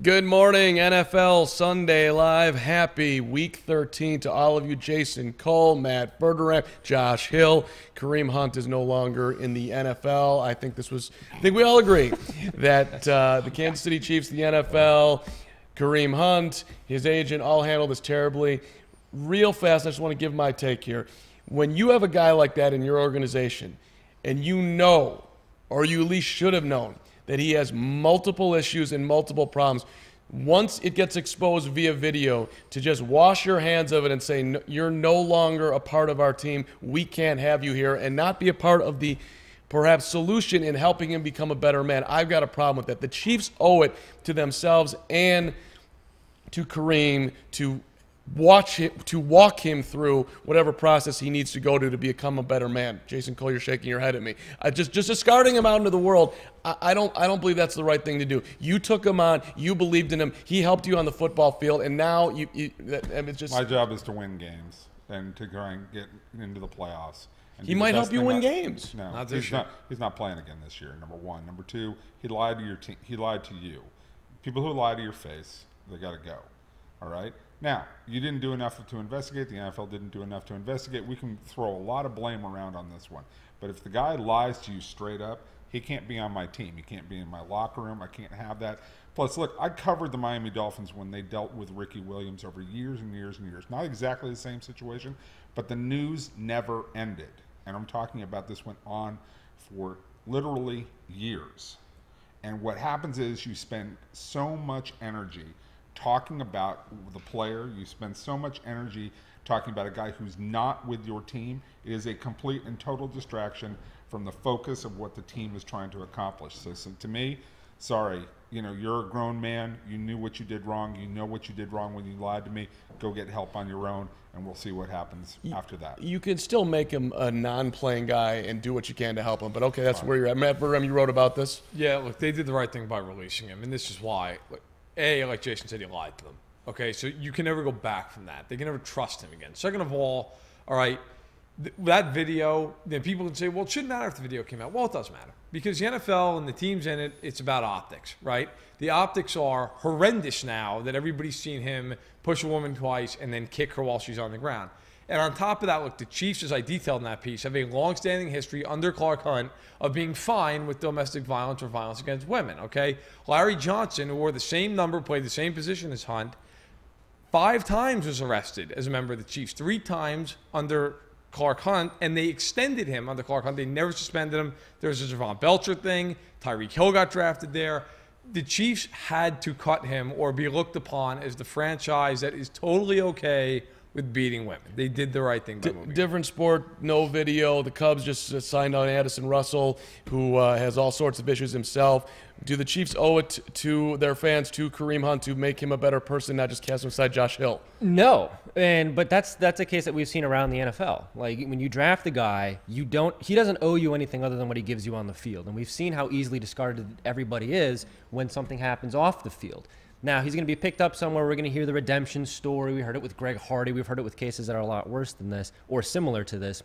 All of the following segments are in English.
Good morning, NFL Sunday Live. Happy Week 13 to all of you. Jason Cole, Matt Verderame, Josh Hill. Kareem Hunt is no longer in the NFL. I think we all agree that the Kansas City Chiefs, the NFL, Kareem Hunt, his agent, all handled this terribly. Real fast, I just want to give my take here. When you have a guy like that in your organization, and you know, or you at least should have known, that he has multiple issues and multiple problems, once it gets exposed via video, to just wash your hands of it and say, you're no longer a part of our team, we can't have you here, and not be a part of the perhaps solution in helping him become a better man. I've got a problem with that. The Chiefs owe it to themselves and to Kareem to walk him through whatever process he needs to go to become a better man. Jason Cole, you're shaking your head at me. Just discarding him out into the world, I don't believe that's the right thing to do. You took him on, you believed in him, he helped you on the football field, and now it's just... My job is to win games and to try and get into the playoffs. He might help you win games. No, he's not playing again this year, number one. Number two, he lied to your team. He lied to you. People who lie to your face, they got to go. All right? Now, you didn't do enough to investigate. The NFL didn't do enough to investigate. We can throw a lot of blame around on this one. But if the guy lies to you straight up, he can't be on my team. He can't be in my locker room. I can't have that. Plus, look, I covered the Miami Dolphins when they dealt with Ricky Williams over years and years and years. Not exactly the same situation, but the news never ended. And I'm talking about this went on for literally years. And what happens is you spend so much energy talking about the player, you spend so much energy talking about a guy who's not with your team. It is a complete and total distraction from the focus of what the team is trying to accomplish. So to me, sorry, you're a grown man. You knew what you did wrong. You know what you did wrong when you lied to me. Go get help on your own, and we'll see what happens after that. You can still make him a non-playing guy and do what you can to help him, but okay, that's where you're at. Matt Verderame, you wrote about this? Yeah, look, they did the right thing by releasing him, and this is why. Like Jason said, he lied to them. Okay, so you can never go back from that. They can never trust him again. Second of all right, that video, then people can say, well, it shouldn't matter if the video came out. Well, it does matter. Because the NFL and the teams in it, it's about optics, right? The optics are horrendous now that everybody's seen him push a woman twice and then kick her while she's on the ground. And on top of that, look, the Chiefs, as I detailed in that piece, have a long-standing history under Clark Hunt of being fine with domestic violence or violence against women, okay? Larry Johnson, who wore the same number, played the same position as Hunt, 5 times was arrested as a member of the Chiefs, 3 times under Clark Hunt, and they extended him under Clark Hunt. They never suspended him. There was a Javon Belcher thing. Tyreek Hill got drafted there. The Chiefs had to cut him or be looked upon as the franchise that is totally okay with beating women. They did the right thing by moving. Different sport, no video. The Cubs just signed on Addison Russell, who has all sorts of issues himself. Do the Chiefs owe it to their fans, to Kareem Hunt, to make him a better person, not just cast him aside Josh Hill? No, but that's a case that we've seen around the NFL. Like, when you draft a guy, he doesn't owe you anything other than what he gives you on the field. And we've seen how easily discarded everybody is when something happens off the field. Now, he's going to be picked up somewhere. We're going to hear the redemption story. We heard it with Greg Hardy. We've heard it with cases that are a lot worse than this or similar to this.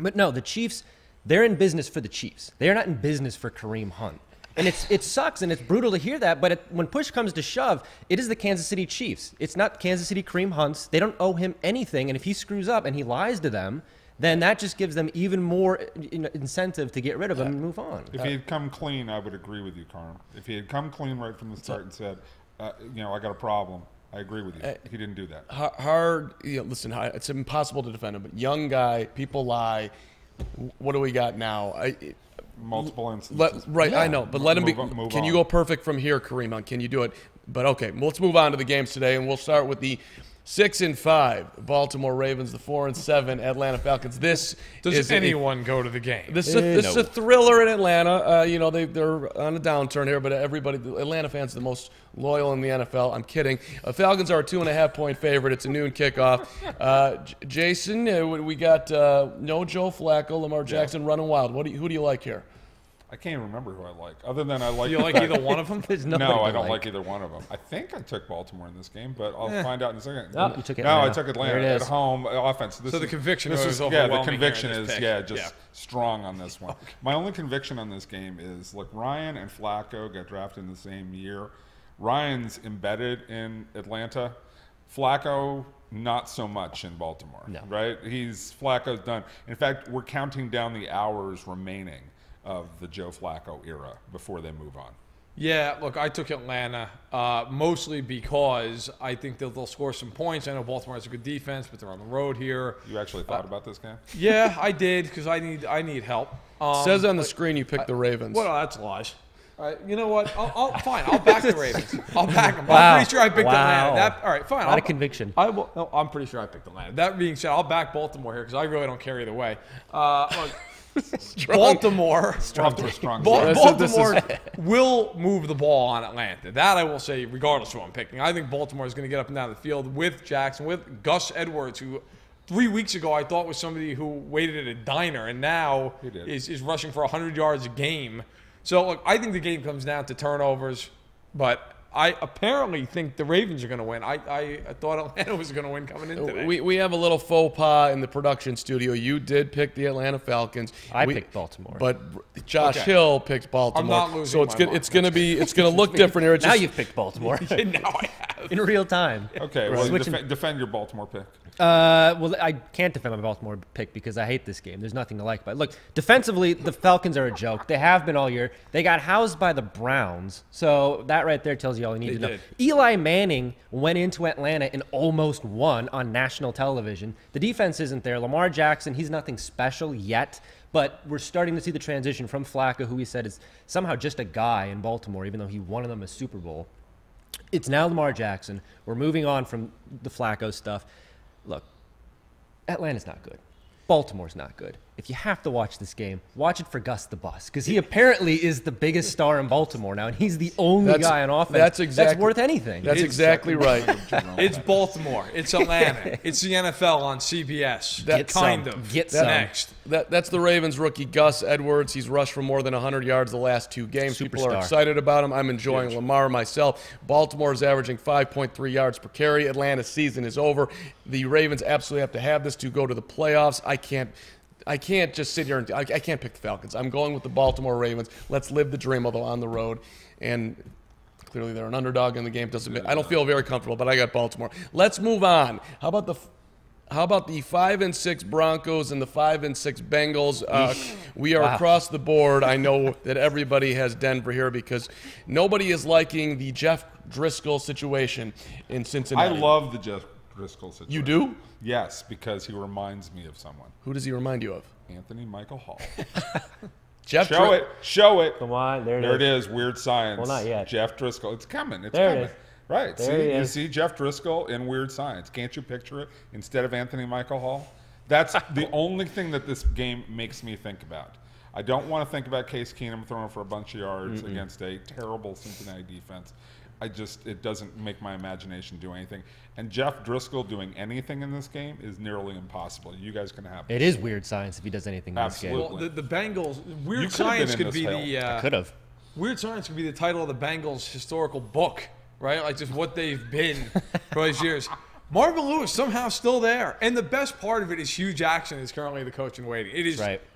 But no, the Chiefs, they're in business for the Chiefs. They're not in business for Kareem Hunt. And it sucks, and it's brutal to hear that, but when push comes to shove, it is the Kansas City Chiefs. It's not Kansas City Kareem Hunts. They don't owe him anything, and if he screws up and he lies to them, then that just gives them even more incentive to get rid of him and move on. If he had come clean, I would agree with you, Carm. If he had come clean right from the start and said, I got a problem, I agree with you. He didn't do that. Listen, it's impossible to defend him, but young guy, people lie. What do we got now? Multiple instances. I know, but let him be. Can you go perfect from here, Kareem Hunt? Can you do it? But okay, let's move on to the games today, and we'll start with the 6-5 Baltimore Ravens, the 4-7 Atlanta Falcons. Does anyone go to the game? This is a thriller in Atlanta. They're on a downturn here, but Atlanta fans are the most loyal in the NFL. I'm kidding. Falcons are a 2.5-point favorite. It's a noon kickoff. Jason, we got no Joe Flacco, Lamar Jackson running wild. Who do you like here? I can't even remember who I like. Other than I like. You like either one of them? No, I don't like either one of them. I think I took Baltimore in this game, but I'll find out in a second. Oh, you took Atlanta. No, I took Atlanta at home offense. So the conviction is overwhelming. The conviction is strong on this one. Okay. My only conviction on this game is, look, Ryan and Flacco got drafted in the same year. Ryan's embedded in Atlanta. Flacco, not so much in Baltimore, right? Flacco's done. In fact, we're counting down the hours remaining of the Joe Flacco era before they move on. Yeah, look, I took Atlanta mostly because I think that they'll score some points. I know Baltimore has a good defense, but they're on the road here. You actually thought about this game? Yeah, I did because I need help. Says on the screen you picked the Ravens. Well, that's lies. You know what? Fine. I'll back the Ravens. I'll back them. Wow. I'm pretty sure I picked Wow. Atlanta. All right, fine. A lot of conviction. No, I'm pretty sure I picked Atlanta. That being said, I'll back Baltimore here because I really don't care either way. Look, Baltimore will move the ball on Atlanta. That I will say, regardless of who I'm picking. I think Baltimore is going to get up and down the field with Jackson, with Gus Edwards, who 3 weeks ago I thought was somebody who waited at a diner and now is rushing for 100 yards a game. So, look, I think the game comes down to turnovers, but I apparently think the Ravens are going to win. I thought Atlanta was going to win coming in today. We have a little faux pas in the production studio. You did pick the Atlanta Falcons. I picked Baltimore. But Josh Hill picked Baltimore. I'm not losing so it's going to look different here. Now you've picked Baltimore. Now I have. In real time. Okay, well, defend your Baltimore pick. Well, I can't defend my Baltimore pick because I hate this game. There's nothing to like about it. Look, defensively, the Falcons are a joke. They have been all year. They got housed by the Browns. So that right there tells you all you need to know. Eli Manning went into Atlanta and almost won on national television. The defense isn't there. Lamar Jackson, he's nothing special yet. But we're starting to see the transition from Flacco, who he said is somehow just a guy in Baltimore, even though he won them a Super Bowl. It's now Lamar Jackson. We're moving on from the Flacco stuff. Look, Atlanta's not good. Baltimore's not good. If you have to watch this game, watch it for Gus the Bus, because he apparently is the biggest star in Baltimore now, and he's the only guy on offense that's worth anything. That's exactly right. It's Baltimore. It's Atlanta. It's the NFL on CBS. That's the Ravens rookie, Gus Edwards. He's rushed for more than 100 yards the last 2 games. People are excited about him. I'm enjoying Lamar myself. Baltimore is averaging 5.3 yards per carry. Atlanta's season is over. The Ravens absolutely have to have this to go to the playoffs. I can't just sit here and I can't pick the Falcons. I'm going with the Baltimore Ravens. Let's live the dream, although on the road. And clearly they're an underdog in the game. I don't feel very comfortable, but I got Baltimore. Let's move on. How about the 5-6 Broncos and the 5-6 Bengals? We are across the board. I know that everybody has Denver here because nobody is liking the Jeff Driscoll situation in Cincinnati. I love the Jeff Driscoll situation. You do? Yes, because he reminds me of someone. Who does he remind you of? Anthony Michael Hall. Show it. Come on, there it is. Weird Science. Well, not yet. Jeff Driscoll. It's coming. It's there coming. It is. Right. There you see Jeff Driscoll in Weird Science. Can't you picture it instead of Anthony Michael Hall? That's the only thing that this game makes me think about. I don't want to think about Case Keenum throwing for a bunch of yards against a terrible Cincinnati defense. It doesn't make my imagination do anything. And Jeff Driscoll doing anything in this game is nearly impossible. You guys can have it. Is Weird Science if he does anything in this game. Well, the Bengals, Weird Science could be Weird Science could be the title of the Bengals historical book, right? Like just what they've been for these years. Marvin Lewis somehow still there. And the best part of it is Hugh Jackson is currently the coach in waiting. It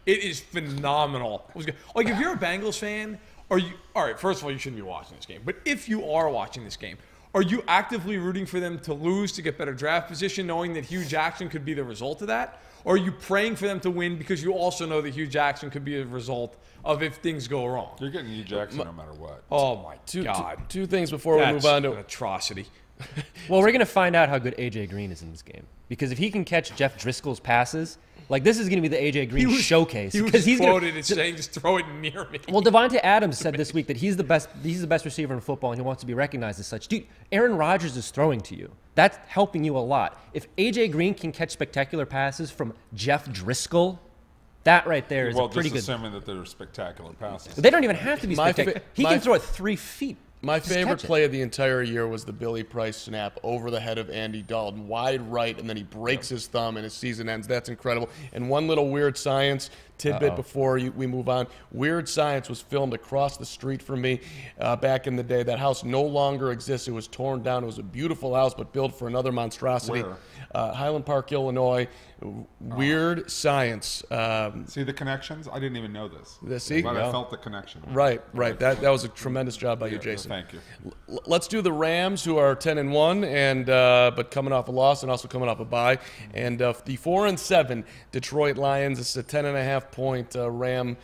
is phenomenal. Like if you're a Bengals fan, all right, first of all, you shouldn't be watching this game. But if you are watching this game, are you actively rooting for them to lose to get better draft position, knowing that Hugh Jackson could be the result of that? Or are you praying for them to win because you also know that Hugh Jackson could be a result of if things go wrong? You're getting Hugh Jackson no matter what. Oh, my God. Two things before we move on to an atrocity. Well, we're going to find out how good A.J. Green is in this game. Because if he can catch Jeff Driscoll's passes, like this is going to be the A.J. Green showcase. He's quoted as saying, just throw it near me. Well, Devontae Adams said this week that he's the best receiver in football and he wants to be recognized as such. Dude, Aaron Rodgers is throwing to you. That's helping you a lot. If A.J. Green can catch spectacular passes from Jeff Driscoll, that right there is a pretty good. Well, just assuming that they're spectacular passes. They don't even have to be spectacular. He can throw it 3 feet. My favorite play of the entire year was the Billy Price snap over the head of Andy Dalton, wide right, and then he breaks his thumb and his season ends. That's incredible. And one little Weird Science, tidbit before we move on. Weird Science was filmed across the street from me back in the day. That house no longer exists. It was torn down. It was a beautiful house, but built for another monstrosity. Where? Highland Park, Illinois. Weird Science. See the connections? I didn't even know this. See? But I felt the connection. Right. That was a tremendous job by you, Jason. Thank you. Let's do the Rams, who are 10-1, and but coming off a loss and also coming off a bye, and the 4-7 Detroit Lions. It's a 10.5-point Ram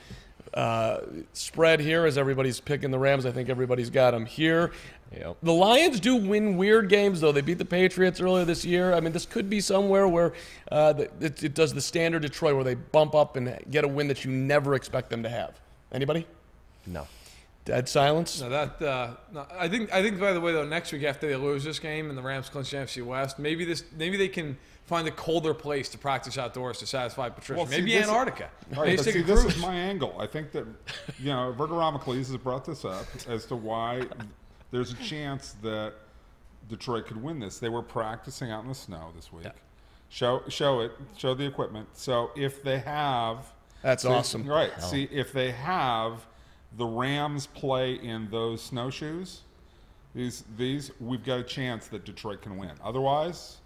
spread here, as everybody's picking the Rams. I think everybody's got them here. Yep. The Lions do win weird games, though. They beat the Patriots earlier this year. I mean, this could be somewhere where it does the standard Detroit, where they bump up and get a win that you never expect them to have. Anybody? No. Dead silence? No, no, I think by the way, though, next week after they lose this game and the Rams clinch the NFC West, maybe they can find a colder place to practice outdoors to satisfy Patricia. Well, maybe Antarctica. Right, but see, this is my angle. I think that, Verderamicles has brought this up as to why there's a chance that Detroit could win this. They were practicing out in the snow this week. Yeah. Show the equipment. So if they have... That's awesome. Right. Hell. See, if they have the Rams play in those snowshoes, these we've got a chance that Detroit can win. Otherwise,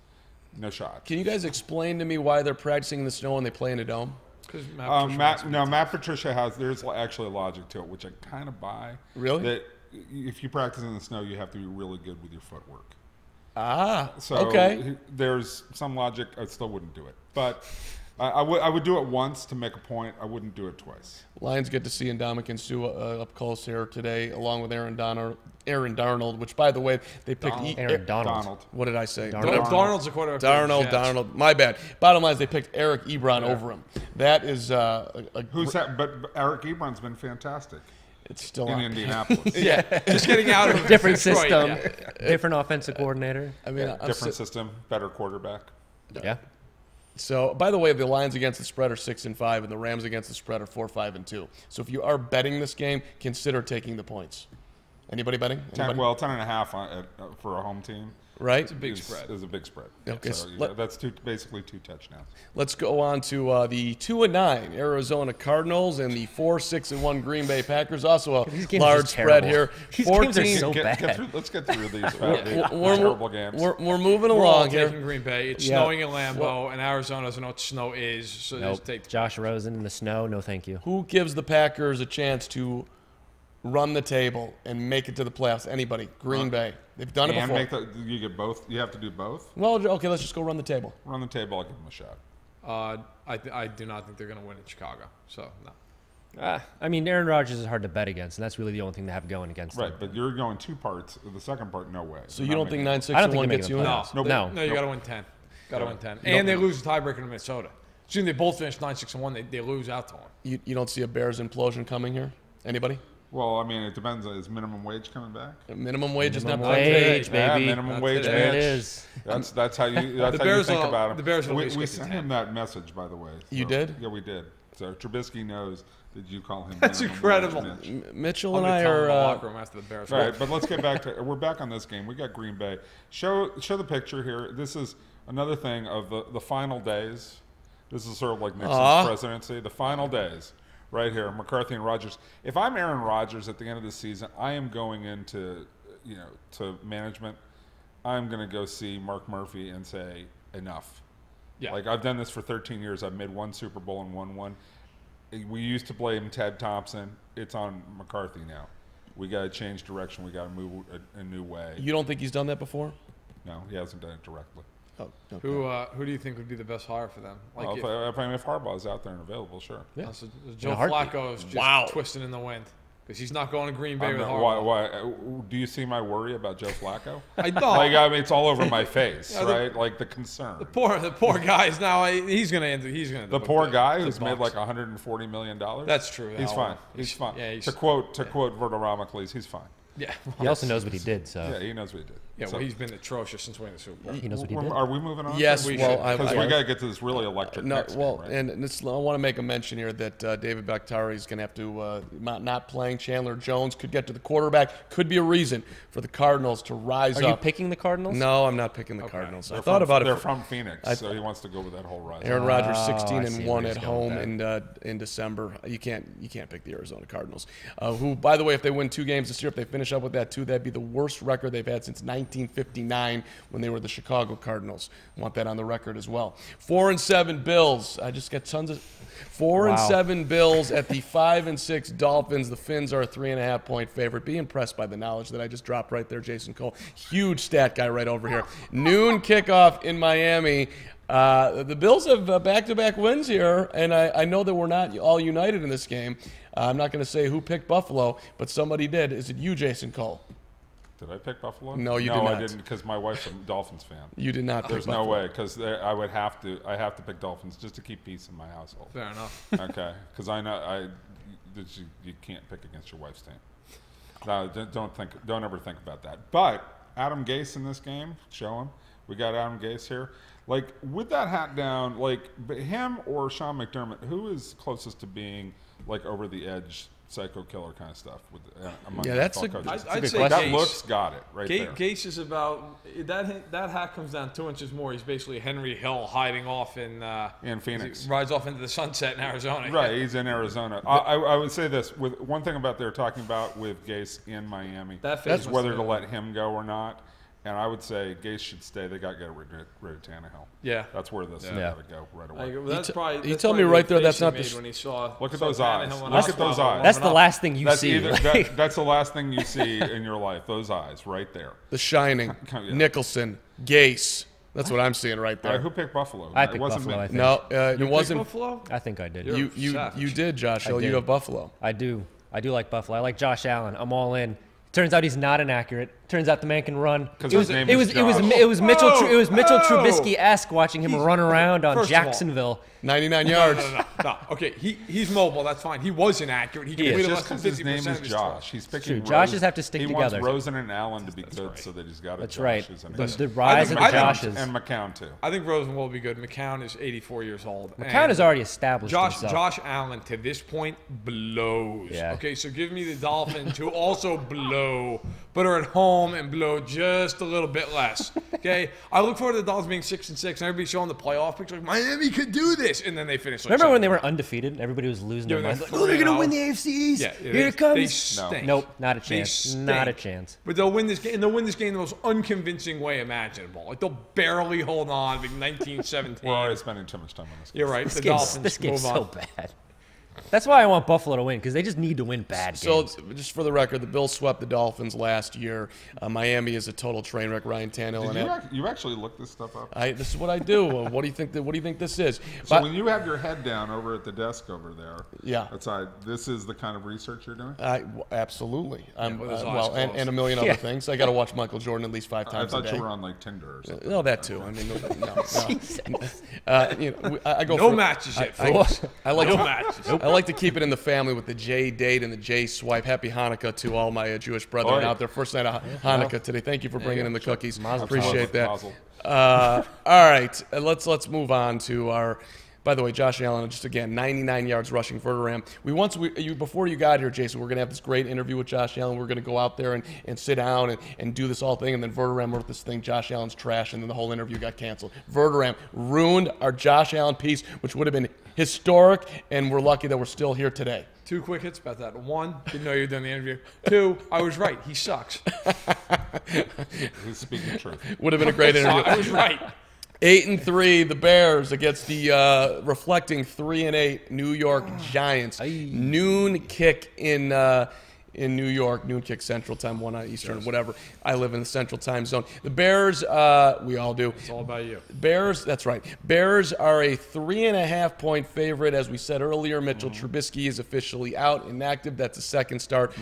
no shot. Can you guys explain to me why they're practicing in the snow and they play in a dome? Because Matt Patricia there's actually a logic to it, which I kind of buy. Really? That if you practice in the snow, you have to be really good with your footwork. So okay. There's some logic. I still wouldn't do it, but I would do it once to make a point. I wouldn't do it twice. Lions get to see Ndamukong Suh up close here today, along with Aaron Darnold, which, by the way, they picked Aaron Donald. What did I say? Darnold's a quarterback. Darnold. My bad. Bottom line is they picked Eric Ebron over him. That is who's that? But Eric Ebron's been fantastic. It's still in Indianapolis. Just getting out of different system, different offensive coordinator. I mean, different system, better quarterback. Yeah. So, by the way, the Lions against the spread are 6-5, and the Rams against the spread are 4-5-2. So, if you are betting this game, consider taking the points. Anybody betting? 10.5 for a home team. Right? It's a big spread. It's a big spread. Okay. So that's basically 2 touchdowns. Let's go on to the 2-9 Arizona Cardinals and the 4-6-1 Green Bay Packers. Also a large spread here. These games are so bad. Let's get through these terrible games. We're moving We're along all here. taking Green Bay. It's snowing in Lambeau, and Arizona doesn't know what snow is. So nope. Take Josh Rosen in the snow. No, thank you. Who gives the Packers a chance to run the table and make it to the playoffs? Anybody? Green Bay. They've done it before. You get both. You have to do both. Well, okay, let's just go run the table. Run the table. I'll give them a shot. I do not think they're going to win in Chicago. So no. I mean, Aaron Rodgers is hard to bet against, and that's really the only thing they have going against them. Right, but you're going 2 parts. The second part, no way. So you don't think 9-6-1 gets you in? No. You got to win 10. Got to win 10. And they lose the tiebreaker to Minnesota. Assuming they both finish 9-6-1, they lose out to them. You don't see a Bears implosion coming here? Anybody? Well, I mean, it depends. Is minimum wage coming back? Minimum wage is not wage, baby. Yeah, minimum wage. There it is. That's how you think about him. The Bears we sent him that message, by the way. So, you did? Yeah, we did. So Trubisky knows that you call him. That's incredible. Mitchell and I are locker room after the Bears. Right, but let's get back to. We're back on this game. We got Green Bay. Show the picture here. This is another thing of the final days. This is sort of like Nixon's presidency. The final days. Right here, McCarthy and Rodgers. If I'm Aaron Rodgers at the end of the season, I am going into, to management. I'm going to go see Mark Murphy and say, enough. Yeah. Like, I've done this for 13 years. I've made 1 Super Bowl and won 1. We used to blame Ted Thompson. It's on McCarthy now. We got to change direction. We got to move a new way. You don't think he's done that before? No, he hasn't done it directly. Oh, okay. Who do you think would be the best hire for them? Like well, if Harbaugh's out there and available, sure. Yeah. So Joe Flacco is just twisting in the wind because he's not going to Green Bay with Harbaugh. Why? Do you see my worry about Joe Flacco? I thought. I mean, it's all over my face, right? Like the concern. The poor guy is now. He's going to end. He's going to. The poor guy who's made like $140 million. That's true. He's fine. He's fine. Yeah, to quote Verderamicles, he's fine. Yeah. He also knows what he did, so. Yeah, he knows what he did. Yeah, So- well, he's been atrocious since winning the Super Bowl. He knows what he did. Are we moving on? Yes, well, because we got to get to this really electric. No, next well, game, right? and I want to make a mention here that David Bakhtiari is going to have to not playing. Chandler Jones could get to the quarterback. Could be a reason for the Cardinals to rise Are up. you picking the Cardinals? No, I'm not picking the Cardinals. I They're thought from- about They're it. from Phoenix, so he wants to go with that whole rise. Aaron Rodgers I 16 see and where 1 he's at going home with in December. You can't pick the Arizona Cardinals. Who, by the way, if they win 2 games this year, if they finish up with that 2, that'd be the worst record they've had since 1959 when they were the Chicago Cardinals. Want that on the record as well. 4-7 Bills. I just got tons of 4-7 Bills at the 5-6 Dolphins. The Fins are a 3.5-point favorite. Be impressed by the knowledge that I just dropped right there, Jason Cole. Huge stat guy right over here. Noon kickoff in Miami. The Bills have back-to-back wins here, and I know that we're not all united in this game. I'm not going to say who picked Buffalo, but somebody did. Is it you, Jason Cole? Did I pick Buffalo? No, you did No, not. I didn't, because my wife's a Dolphins fan. You did not pick There's no Buffalo. way, because I would have to. I have to pick Dolphins just to keep peace in my household. Fair enough. Okay, because I know that you can't pick against your wife's team. No, don't ever think about that. But Adam Gase in this game, show him. We got Adam Gase here. Like, with that hat down, like him or Sean McDermott, who is closest to being like over the edge psycho killer kind of stuff with among Yeah, the that's NFL coaches? I'd good say question. That Gase. looks got it right there. Gase is about that hat comes down 2 inches more. He's basically Henry Hill hiding off in Phoenix. He rides off into the sunset in Arizona. Right, he's in Arizona. I would say this with one thing about they're talking about with Gase in Miami That face is must whether have to been- let him go or not. And I would say Gase should stay. They got to get rid of Tannehill. Yeah. That's where this Yeah. got to go right away. That's probably. he that's told me probably right the there face that's he not made the when he saw. Look at saw those Tannehill eyes. and Look at those Osweiler eyes. That's the warming up. last thing you That's see. that's the last thing you see in your life. Those eyes right there. The Shining, Yeah. Nicholson, Gase. That's what I'm seeing right All right, there. who picked Buffalo? I It picked wasn't Buffalo, me. I think. No, You it picked wasn't. Buffalo. I think I did. You're- You savage. did, Josh Hill. You did. have Buffalo. I do like Buffalo. I like Josh Allen. I'm all in. Turns out he's not inaccurate. Turns out the man can run. 'Cause It was his name it is was it was Josh. it was Mitchell Whoa, it was Mitchell whoa. Trubisky-esque watching him run around on First of all, Jacksonville. 99 yards. No. Okay, he's mobile. That's fine. He was inaccurate. He is. completed Just less than because his 50% name of is his Josh, he's picking. true. Joshes have to stick he together. He wants Rosen and Allen to be good, so that he's got a That's Josh right. who's in The, his- the rise of the I think- Joshes. and McCown too. I think Rosen will be good. McCown is 84 years old. McCown And has already established himself. Josh Allen to this point blows. Yeah. Okay, so give me the Dolphins who also blow, but are at home and blow just a little bit less. Okay, I look forward to the Dolphins being 6-6, and everybody showing the playoff picture like Miami could do this, and then they finish. Like Remember when they 7-1. were undefeated? Everybody was losing their Yeah, minds. they're Like, oh, they're gonna 3-0. win the AFC East. Yeah, Here they- it comes. They stink. Nope, not a They chance. stink. Not a chance. But they'll win this game, and they'll win this game the most unconvincing way imaginable. Like they'll barely hold on, like 19-17. We're already spending too much time on this. You're right. This the game's, Dolphins this game's move so on. bad. That's why I want Buffalo to win, because they just need to win bad So, games. just for the record, the Bills swept the Dolphins last year. Miami is a total train wreck. Ryan Tannehill and You actually looked this stuff up? this is what I do. What do you think? What do you think this is? So But- when you have your head down over at the desk over there, Yeah. outside, this is the kind of research you're doing? Absolutely. with his eyes Well, and closed. a million other Yeah. things. I got to watch Michael Jordan at least 5 I times a thought day. you were on like Tinder or something. No, that too. I mean, I go No for, matches yet, I folks. like No to, matches. I like to keep it in the family with the J date and the J swipe. Happy Hanukkah to all my Jewish brethren Oh, yeah. out there. First night of Hanukkah today. Thank you for bringing in the cookies. Appreciate that. Mazel. All right, let's move on to our. By the way, Josh Allen, just again, 99 yards rushing for Verderame. Before you got here, Jason, we're going to have this great interview with Josh Allen. We're going to go out there and sit down and do this whole thing. And then Verderame wrote this thing, Josh Allen's trash, and then the whole interview got canceled. Verderame ruined our Josh Allen piece, which would have been historic, and we're lucky that we're still here today. 2 quick hits about that. 1, didn't know you had done the interview. 2, I was right. He sucks. He's speaking the truth. Would have been a great interview. I was right. 8-3, the Bears against the reflecting 3-8 New York Giants. Noon kick in New York, noon kick Central Time, 1 Eastern, whatever. I live in the Central Time Zone. The Bears, we all do. It's all about you. Bears, that's right. Bears are a 3.5-point favorite. As we said earlier, Mitchell Trubisky is officially out, inactive. That's a second start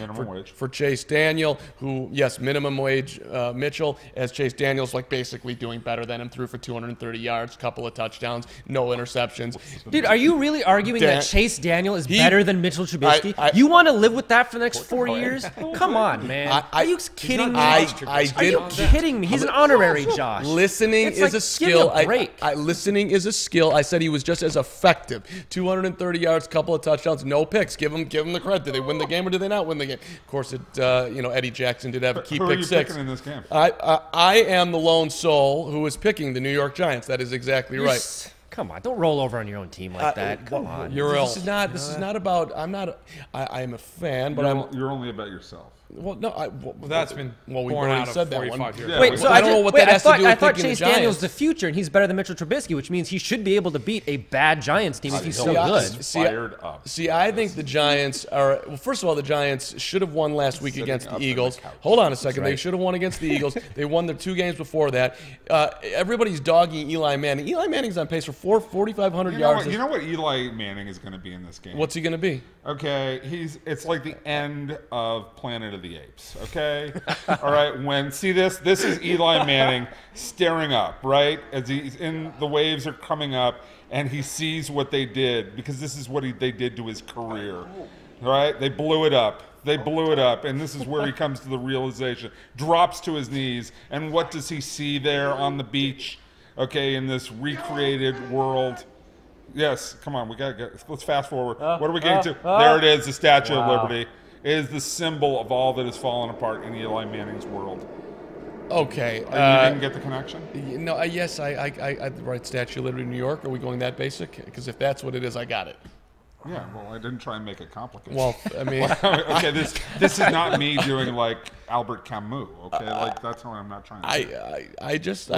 for Chase Daniel, who, yes, minimum wage Mitchell, as Chase Daniel's like basically doing better than him, threw for 230 yards, couple of touchdowns, no interceptions. Dude, are you really arguing that Chase Daniel is better than Mitchell Trubisky? You want to live with that for the next 4 4 years? Come on, man. Are you kidding me? I Are you kidding me? He's an honorary Josh. Listening It's is like, a skill. give me a break. Listening is a skill. I said he was just as effective. 230 yards, couple of touchdowns, no picks. Give him the credit. Did they win the game or did they not win the game? Of course, Eddie Jackson did have a key Who pick are you six. picking in this game? I am the lone soul who is picking the New York Giants. That is exactly right. Come on, don't roll over on your own team like that. Come on. This is not about. I am a fan, but You're only about yourself. Well, no. That's been we born already out of said that 45 one. years. Yeah, Wait, so I don't know what that has to do with I thought picking the Chase Daniel's Giants. the future, and he's better than Mitchell Trubisky, which means he should be able to beat a bad Giants team if he's so good. Fired up. See, I think the Giants are. Well, first of all, the Giants should have won last week against up the in the Eagles. couch. Hold on a second. They right. should have won against the Eagles. They won their 2 games before that. Everybody's dogging Eli Manning. Eli Manning's on pace for 4,500 yards. You know what Eli Manning is going to be in this game? What's he going to be? Okay, it's like the end of Planet of the Apes, okay? All right, see this is Eli Manning staring up, right? As he's in, the waves are coming up, and he sees what they did, because this is what they did to his career, all right? They blew it up. And this is where he comes to the realization, drops to his knees, and what does he see there on the beach, okay, in this recreated world? Yes, come on, let's fast forward. What are we getting to? There it is, the Statue of Liberty. It is the symbol of all that has fallen apart in Eli Manning's world. Okay. You didn't get the connection? No, yes, I write Statue of Liberty, New York. Are we going that basic? Because if that's what it is, I got it. Yeah, well, I didn't try and make it complicated. Well, I mean, okay, this is not me doing like Albert Camus. Okay, like that's how I'm not trying to.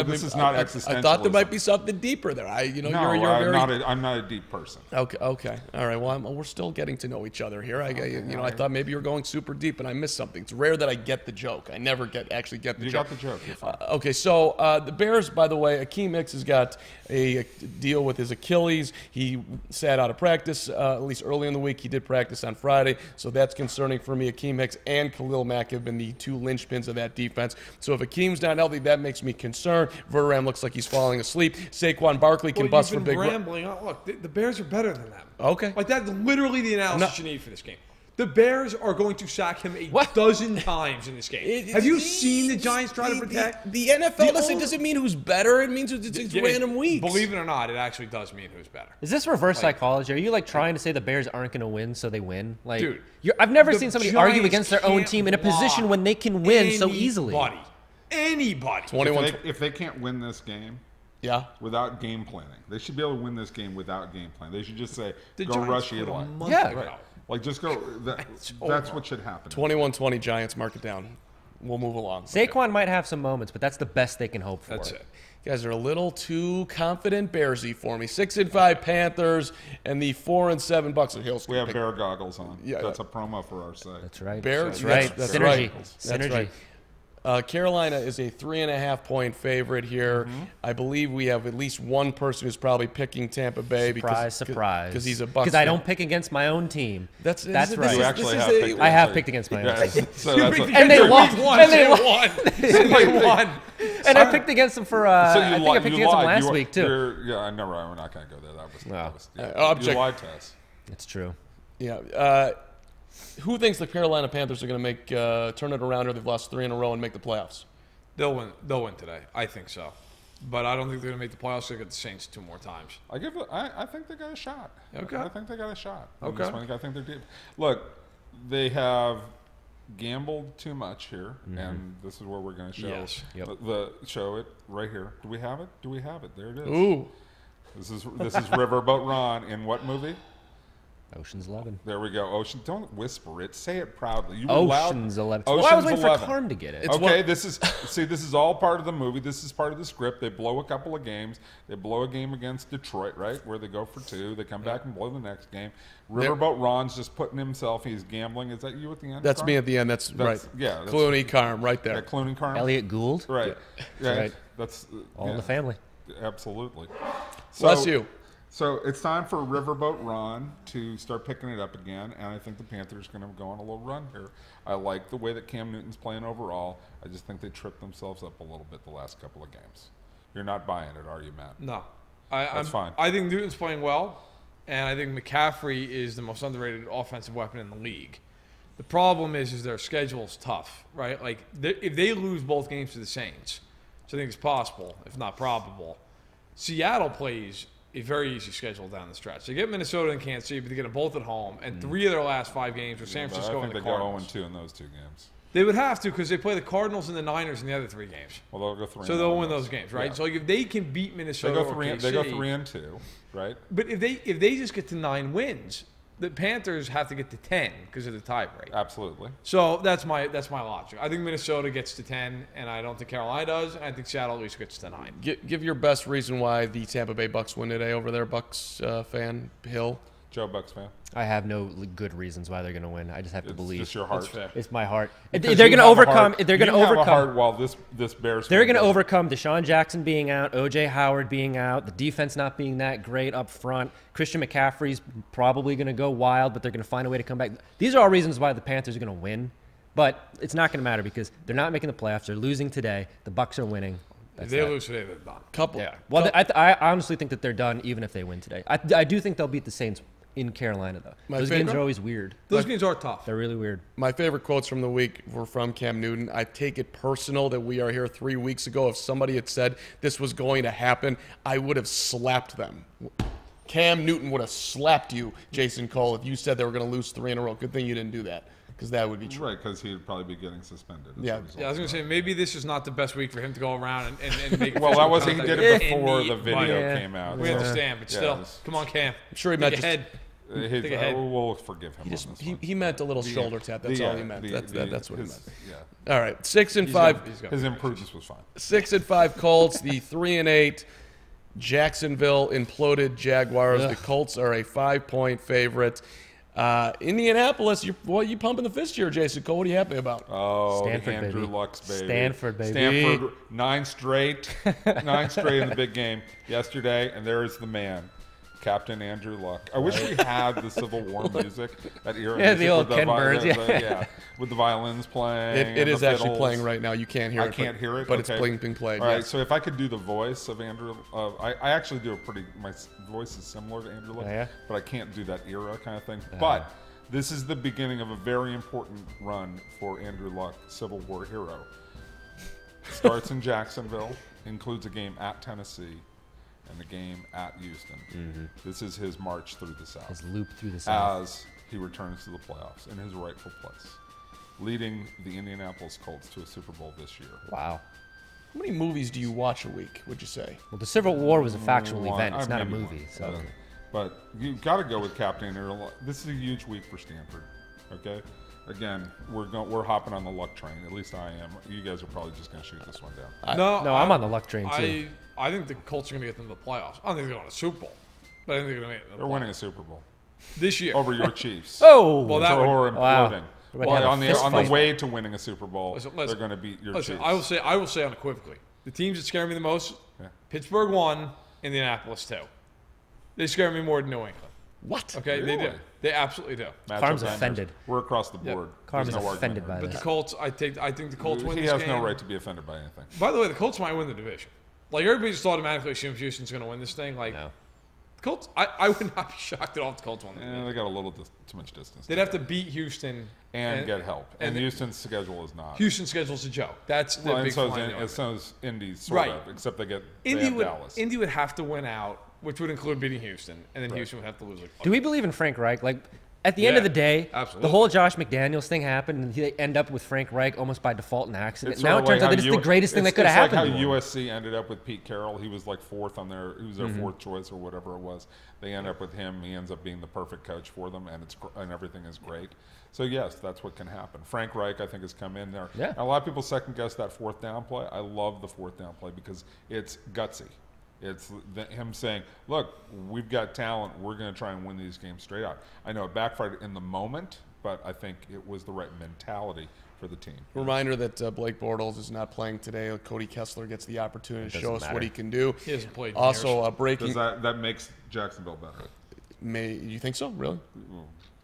this is not I thought there existentialism. might be something deeper there. I'm not a deep person. Okay. All right. Well, we're still getting to know each other here. I thought maybe you were going super deep, and I missed something. It's rare that I get the joke. I never actually get the joke. You got the joke. You're fine. Okay. So the Bears, by the way, Akeem Hicks has got a deal with his Achilles. He sat out of practice at least early in the week. He did practice on Friday, so that's concerning for me. Akeem Hicks and Khalil Mack have been the 2 linchpins of that defense. So if Akeem's not healthy, that makes me concerned. Verderam looks like he's falling asleep. Saquon Barkley can bust for big. Rambling. Look, the Bears are better than them. Okay. Like that's literally the analysis you need for this game. The Bears are going to sack him a dozen times in this game. Have you seen the Giants try to protect? The NFL doesn't mean who's better. It means it's random weeks. Believe it or not, it actually does mean who's better. Is this reverse psychology? Are you like trying to say the Bears aren't going to win, so they win? Like, dude, I've never seen somebody argue Giants against their own can't team in a position when they can win so easily. Anybody. 21. If they can't win this game, yeah, without game planning, they should be able to win this game without game plan. They should just say, the "Go Giants rush put a Eli." month Yeah. ago. Like just go. That's what should happen. 21-20 Giants. Mark it down. We'll move along. Saquon might have some moments, but that's the best they can hope for. That's it. You guys are a little too confident Bearsy for me. 6-5 Panthers and the 4-7 Bucks. We have bear goggles on. Yeah, that's a promo for our site. That's right. Bears. That's right. That's Synergy. right. Synergy. That's right. Carolina is a 3.5-point favorite here. I believe we have at least one person who's probably picking Tampa Bay. Surprise. Because he's a Bucs Because I fan. don't pick against my own team. That's right. You actually have picked I have picked against my own Yes. team. So that's what, And they lost. And they won. They won. And I picked against them for, I think I picked against them last week, too. Yeah, I know, right? We're not going to go there. That was object. you lied to us. It's true. Yeah. Who thinks the Carolina Panthers are going to make turn it around, or they've lost 3 in a row and make the playoffs? They'll win. They'll win today. I think so. But I don't think they're going to make the playoffs. They get the Saints 2 more times. I think they got a shot. Okay. I think they got a shot. Okay. I think they're deep. Look, they have gambled too much here, and this is where we're going to show. Yes. Yep. Show it right here. Do we have it? There it is. Ooh. This is Riverboat Ron in what movie? Ocean's 11. There we go. Ocean. Don't whisper it. Say it proudly. You Ocean's 11. Ocean's Well, I was waiting 11. for Karn to get it. Okay, this is all part of the movie. This is part of the script. They blow a couple of games. They blow a game against Detroit, right, where they go for 2. They come back and blow the next game. Riverboat Ron's just putting himself. He's gambling. Is that you at the end? That's Carm? me at the end. That's right. Yeah. That's, Clooney, Carm, right there. Yeah, Clooney, Carm. Elliot Gould. Right. Yeah. Right. That's All in the family. Absolutely. Bless you. So it's time for Riverboat Ron to start picking it up again, and I think the Panthers are going to go on a little run here. I like the way that Cam Newton's playing overall. I just think they tripped themselves up a little bit the last couple of games. You're not buying it, are you, Matt? No. That's fine. I think Newton's playing well, and I think McCaffrey is the most underrated offensive weapon in the league. The problem is their schedule's tough, right? Like, if they lose both games to the Saints, which I think is possible, if not probable, Seattle plays a very easy schedule down the stretch. They get Minnesota and Kansas City, but they get them both at home, and 3 of their last 5 games are San Francisco and the Cardinals. I think they go 0-2 in those 2 games. They would have to because they play the Cardinals and the Niners in the other 3 games. Well, they'll go 3. So they'll win those games, right? Yeah. So like if they can beat Minnesota, they go 3-2, right? But if they just get to 9 wins, the Panthers have to get to 10 because of the tie break. Absolutely. So that's my logic. I think Minnesota gets to 10, and I don't think Carolina does, and I think Seattle at least gets to 9. Give your best reason why the Tampa Bay Bucks win today over there, Bucks fan, Hill. Joe Bucks fan. I have no good reasons why they're going to win. I just have to believe. It's just your heart. That's fair. It's my heart. Because They're going to overcome. They're going to overcome. Heart while this Bears. They're going to overcome Deshaun Jackson being out, O.J. Howard being out, the defense not being that great up front. Christian McCaffrey's probably going to go wild, but they're going to find a way to come back. These are all reasons why the Panthers are going to win, but it's not going to matter because they're not making the playoffs. They're losing today. The Bucks are winning. If they lose today, they're done. Yeah. Well, I honestly think that they're done even if they win today. I do think they'll beat the Saints in Carolina, though. Those games are always weird. Those games are tough. They're really weird. My favorite quotes from the week were from Cam Newton. I take it personal that we are here 3 weeks ago. If somebody had said this was going to happen, I would have slapped them. Cam Newton would have slapped you, Jason Cole, if you said they were going to lose 3 in a row. Good thing you didn't do that, because that would be true. Right, because he'd probably be getting suspended. Yeah. I was going to say, maybe this is not the best week for him to go around and make well, that wasn't. He did it before the but video came out. we understand, but still. Come on, Cam. I'm sure he Take meant a just, head. Take a head. We'll forgive him. he meant a little shoulder tap. That's all he meant. That's what he meant. Yeah. All right, 6-5. His imprudence was fine. 6-5 Colts. The 3-8 Jacksonville imploded Jaguars. The Colts are a 5-point favorite. Indianapolis, you pumping the fist here, Jason Cole. What are you happy about? Oh, Stanford, Andrew baby. Luck's baby. Stanford, baby. Stanford, 9 straight in the big game yesterday, and there is the man, Captain Andrew Luck. I wish we had the Civil War music, that era. Yeah, the old with Ken Burns, with the violins playing. It is actually fiddles. playing right now. You can't hear it. I can't hear it, but okay. it's being played. All right, yes. so if I could do the voice of Andrew, I actually do my voice is similar to Andrew Luck, but I can't do that era kind of thing. But this is the beginning of a very important run for Andrew Luck, Civil War hero. Starts in Jacksonville, includes a game at Tennessee, and a game at Houston. This is his march through the South. His loop through the South. As he returns to the playoffs in his rightful place, leading the Indianapolis Colts to a Super Bowl this year. Wow. How many movies do you watch a week, would you say? Well, the Civil War was a factual event. It's not a movie. So. But you've got to go with Captain Andrew Luck. This is a huge week for Stanford. Okay? Again, we're hopping on the luck train. At least I am. You guys are probably just going to shoot this one down. No, I'm on the luck train, too. I think the Colts are going to get them to the playoffs. I don't think they're going to the Super Bowl, but I think they're going to make it. They're winning a Super Bowl this year over your Chiefs. Oh, well, that or imploding. Well, on the way to winning a Super Bowl, listen, they're going to beat your Chiefs. I will say unequivocally, the teams that scare me the most: Pittsburgh 1, Indianapolis 2. They scare me more than New England. What? Okay, Really? they do. They absolutely do. Carm's offended. We're across the board. Carm's There's no offended argument by But this. the Colts, I think the Colts win He this has game. no right to be offended by anything. By the way, the Colts might win the division. Like, everybody just automatically assumes Houston's going to win this thing. Like, No. the Colts, I would not be shocked at all if the Colts won the division. They got a little too much distance. They'd have to beat Houston and get help. And and Houston's schedule is not. Houston's schedule's a joke. That's the Well, big and so flying is, so is Indy's, sort Right. of, except they have Dallas. Indy would have to win out, which would include beating Houston, and then Houston would have to lose. Like, Do we believe in Frank Reich? Like, at the end of the day, absolutely. the whole Josh McDaniels thing happened, and they end up with Frank Reich almost by default and accident. It's Now sort it of turns like out that how it's the greatest thing that could have happened. It's like to how him. USC ended up with Pete Carroll. He was like fourth on their. He was their fourth choice or whatever it was. They end up with him. He ends up being the perfect coach for them, and everything is great. So yes, that's what can happen. Frank Reich, I think, has come in there. Yeah. A lot of people second guess that fourth down play. I love the fourth down play because it's gutsy. It's him saying, look, we've got talent. We're going to try and win these games straight out. I know it backfired in the moment, but I think it was the right mentality for the team. Reminder that Blake Bortles is not playing today. Cody Kessler gets the opportunity to show us matter. what he can do. He hasn't played in Also, years. breaking. Does that makes Jacksonville better? You think so? Really?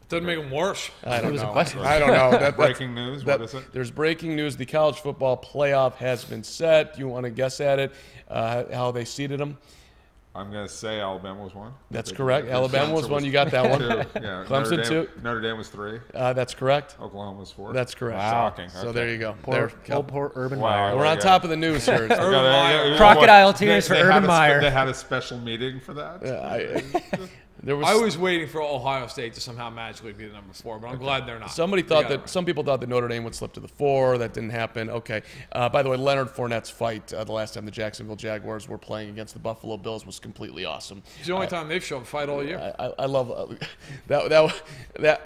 Doesn't make them worse. I don't was a know. question. I don't know. That's Breaking news. What is it? There's breaking news. The college football playoff has been set. You want to guess at it? How they seeded them? I'm going to say Alabama was 1. That's correct. Alabama was 1. You got that one. 2. Yeah. Clemson 2. Notre Dame was 3. That's correct. Oklahoma was 4. That's correct. Wow. Shocking. So Okay. there you go. Poor Urban Wow. Meyer. We're on top of the news here. Crocodile tears for Urban Meyer. They had a special meeting for that. I was waiting for Ohio State to somehow magically be the number 4, but I'm glad they're not. Some people thought that Notre Dame would slip to the 4. That didn't happen. Okay. By the way, Leonard Fournette's fight the last time the Jacksonville Jaguars were playing against the Buffalo Bills was completely awesome. It's the only time they've shown fight all year. I love that.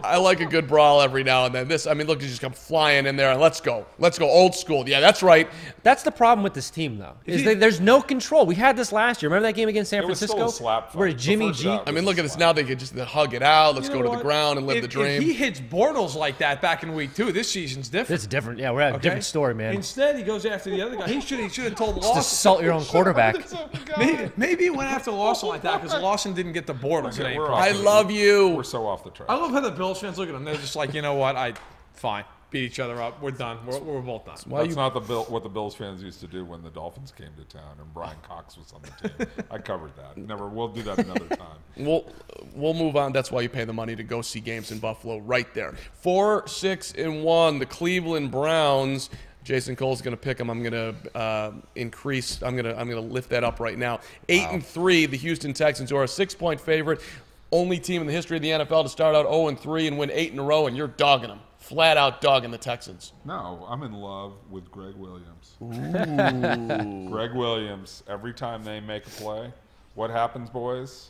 I like a good brawl every now and then. This, I mean, look, you just come flying in there and let's go, old school. Yeah, that's right. That's the problem with this team, though. There's no control. We had this last year. Remember that game against San Francisco? It was still a slap fight. Where Jimmy G. I mean, look at this now. They could just hug it out. Let's go to the ground and live the dream. If he hits Bortles like that back in week 2, this season's different. It's different. Yeah, we're at a different story, man. Instead, he goes after the other guy. He should have told Just Lawson. assault your own quarterback. Maybe he went after Lawson like that because Lawson didn't get the Bortles. Okay, I love you. We're so off the track. I love how the Bills fans look at them. They're just like, you know what? Fine. Beat each other up. We're done. We're both done. That's not what the Bills fans used to do when the Dolphins came to town and Brian Cox was on the team. I covered that. We'll do that another time. We'll move on. That's why you pay the money to go see games in Buffalo right there. 4-6-1, the Cleveland Browns. Jason Cole's going to pick them. I'm going to increase. I'm going to lift that up right now. 8-3, the Houston Texans, who are a 6-point favorite. Only team in the history of the NFL to start out 0-3 and win 8 in a row, and you're dogging them. Flat out dogging the Texans. No, I'm in love with Greg Williams. Ooh. Greg Williams, every time they make a play, what happens, boys?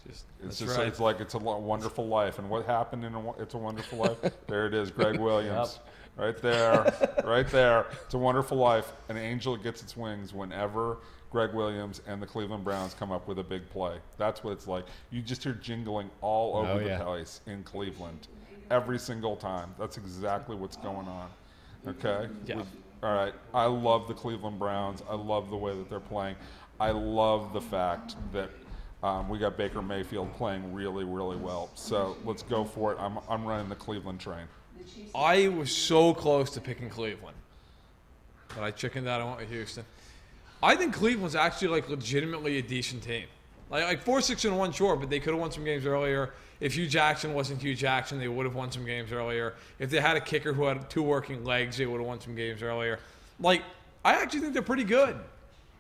It's like It's a Wonderful Life. And what happened in It's a Wonderful Life? There it is, Greg Williams. Yep. Right there. Right there. It's a Wonderful Life. An angel gets its wings whenever Greg Williams and the Cleveland Browns come up with a big play. That's what it's like. You just hear jingling all over the place in Cleveland. Every single time. That's exactly what's going on. Okay? Yeah. All right. I love the Cleveland Browns. I love the way that they're playing. I love the fact that we got Baker Mayfield playing really, really well. So let's go for it. I'm running the Cleveland train. I was so close to picking Cleveland, but I chickened out. I went with Houston. I think Cleveland's actually legitimately a decent team. Like 4-6-1, sure, but they could have won some games earlier. If Hugh Jackson wasn't Hugh Jackson, they would have won some games earlier. If they had a kicker who had 2 working legs, they would have won some games earlier. I actually think they're pretty good.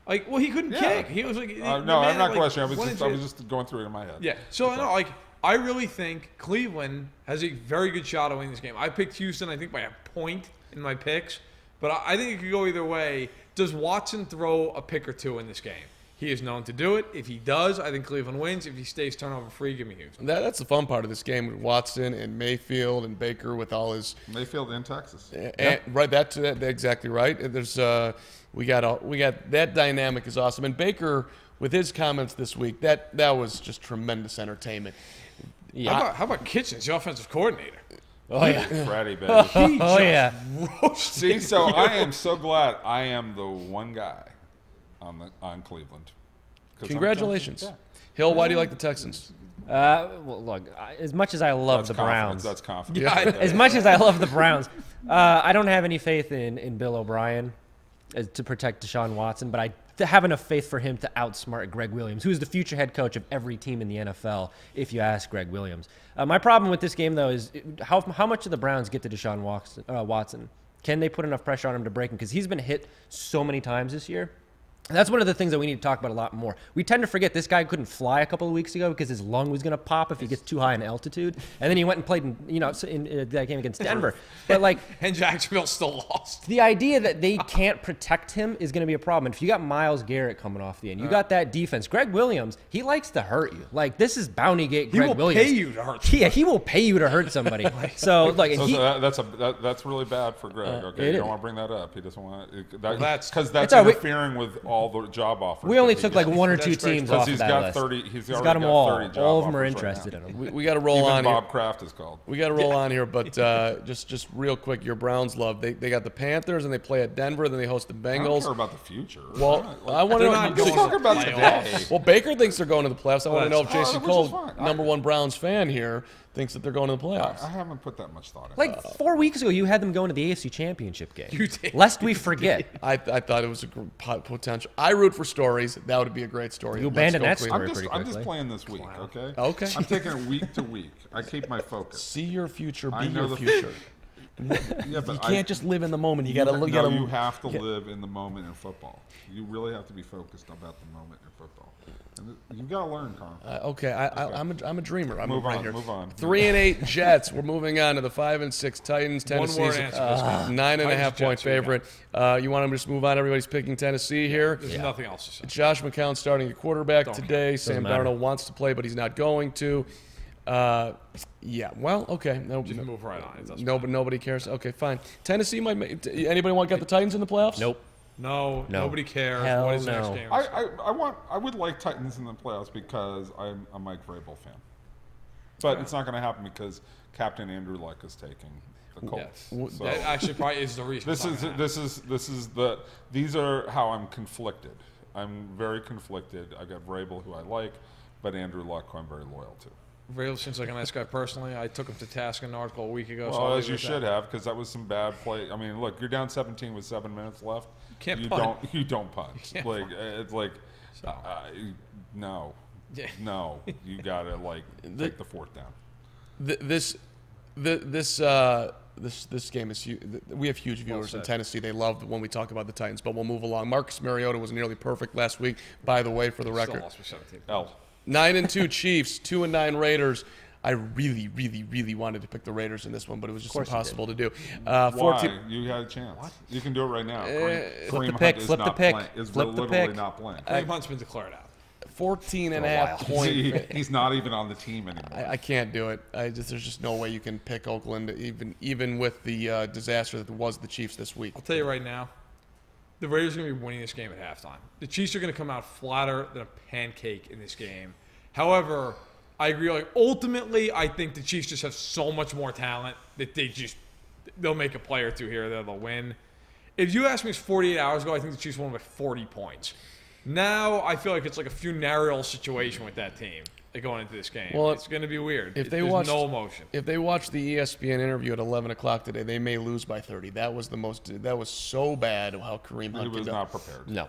He couldn't kick. He was like, no, I'm not questioning. I was just going through it in my head. Yeah. So I really think Cleveland has a very good shot of winning this game. I picked Houston, I think, by a point in my picks, but I think it could go either way. Does Watson throw a pick or 2 in this game? He is known to do it. If he does, I think Cleveland wins. If he stays turnover-free, give me Houston. That's the fun part of this game with Watson and Mayfield and Baker with all his Mayfield in Texas. Right, that's exactly right. There's we got that dynamic is awesome. And Baker with his comments this week, that was just tremendous entertainment. Yeah. How about Kitchens, the offensive coordinator? Oh yeah, Freddie, baby. See, so I am so glad I am the one guy on Cleveland. Congratulations. Hill, why do you like the Texans? Well, look, as much as I love the Browns, that's confidence. Yeah, as much as I love the Browns, I don't have any faith in Bill O'Brien to protect Deshaun Watson, but I have enough faith for him to outsmart Greg Williams, who is the future head coach of every team in the NFL, if you ask Greg Williams. My problem with this game, though, is how much do the Browns get to Deshaun Watson? Can they put enough pressure on him to break him? Because he's been hit so many times this year. That's one of the things that we need to talk about a lot more. We tend to forget this guy couldn't fly a couple of weeks ago because his lung was going to pop if he gets too high in altitude. And then he went and played in that game against Denver. But and Jacksonville still lost. The idea that they can't protect him is going to be a problem. And if you got Myles Garrett coming off the end, you got that defense. Greg Williams, he likes to hurt you. This is Bounty Gate Greg Williams. He will pay you to hurt somebody. Yeah, he will pay you to hurt somebody. That's really bad for Greg. Okay, you don't want to bring that up. He doesn't want that's because that's interfering with all the job offers. We only took 1 or 2 teams off of that list. He's got them all. All of them are interested in him. We got to roll on. Bob Kraft is called. We got to roll on here, but just real quick, your Browns love. They got the Panthers and they play at Denver. Then they host the Bengals. I don't care about the future. Well, I want to know. You're talking about today. Well, Baker thinks they're going to the playoffs. I want to know if Jason Cole, #1 Browns fan here, thinks that they're going to the playoffs. I haven't put that much thought into it. 4 weeks ago, you had them going to the AFC Championship game. You did. Lest we forget. I thought it was a potential. I root for stories. That would be a great story. You Let's abandoned go that clean. story. I'm pretty just quickly. playing this week, okay? Okay. I'm taking it week to week. I keep my focus. See your future, I be know your the future. Yeah, but You can't just live in the moment. You got to look No, at you have to live in the moment in football. You really have to be focused about the moment in football. And you got to learn, Con. Okay, I'm a dreamer. I'm Move right on, here. move on. 3-8 Jets. We're moving on to the 5-6 Titans. Tennessee, word answer this game. 9.5 Titans, point Jets, who you favorite. You want to just move on? Everybody's picking Tennessee here. There's nothing else to say. Josh McCown starting the quarterback Don't today. Sam matter. Darnold wants to play, but he's not going to. Yeah. Well, okay. No, Just move right on. It doesn't no, but nobody cares. Okay, fine. Tennessee might. Anybody want to get the Titans in the playoffs? Nope. No, nobody cares. Hell What is the next no. game? I would like Titans in the playoffs because I'm a Mike Vrabel fan. But it's not going to happen because Captain Andrew Luck is taking the Colts. So That actually probably is the reason. these are how I'm conflicted. I'm very conflicted. I got Vrabel, who I like, but Andrew Luck, who I'm very loyal to. Vrabel seems like a nice guy personally. I took him to task in an article a week ago. Well, as you should have, because that was some bad play. I mean, look, you're down 17 with 7 minutes left. can't you punt. You don't punt. can't Like it's like, So. no, Yeah. no, you gotta take the fourth down. This game is huge. We have huge viewers in said. Tennessee. They love when we talk about the Titans, but we'll move along. Marcus Mariota was nearly perfect last week, by the way, for the Still record. lost by 17. L. 9-2 Chiefs, 2-9 Raiders. I really, really, really wanted to pick the Raiders in this one, but it was just impossible to do. Why? 14. You had a chance. You can do it right now. Flip the pick, flip the pick, flip the pick. Not playing. Kareem Hunt's been declared out. 14.5 point. He's not even on the team anymore. I can't do it. There's just no way you can pick Oakland, even with the disaster that was the Chiefs this week. I'll tell you right now, the Raiders are going to be winning this game at halftime. The Chiefs are going to come out flatter than a pancake in this game. However, I agree. Ultimately, I think the Chiefs just have so much more talent that they'll make a play or two here that they'll win. If you asked me 48 hours ago, I think the Chiefs won by 40 points. Now I feel like it's like a funereal situation with that team going into this game. Well, it's going to be weird. If they There's watched, no emotion. If they watch the ESPN interview at 11 o'clock today, they may lose by 30. That was so bad how Kareem He Hunt was did. not prepared. No.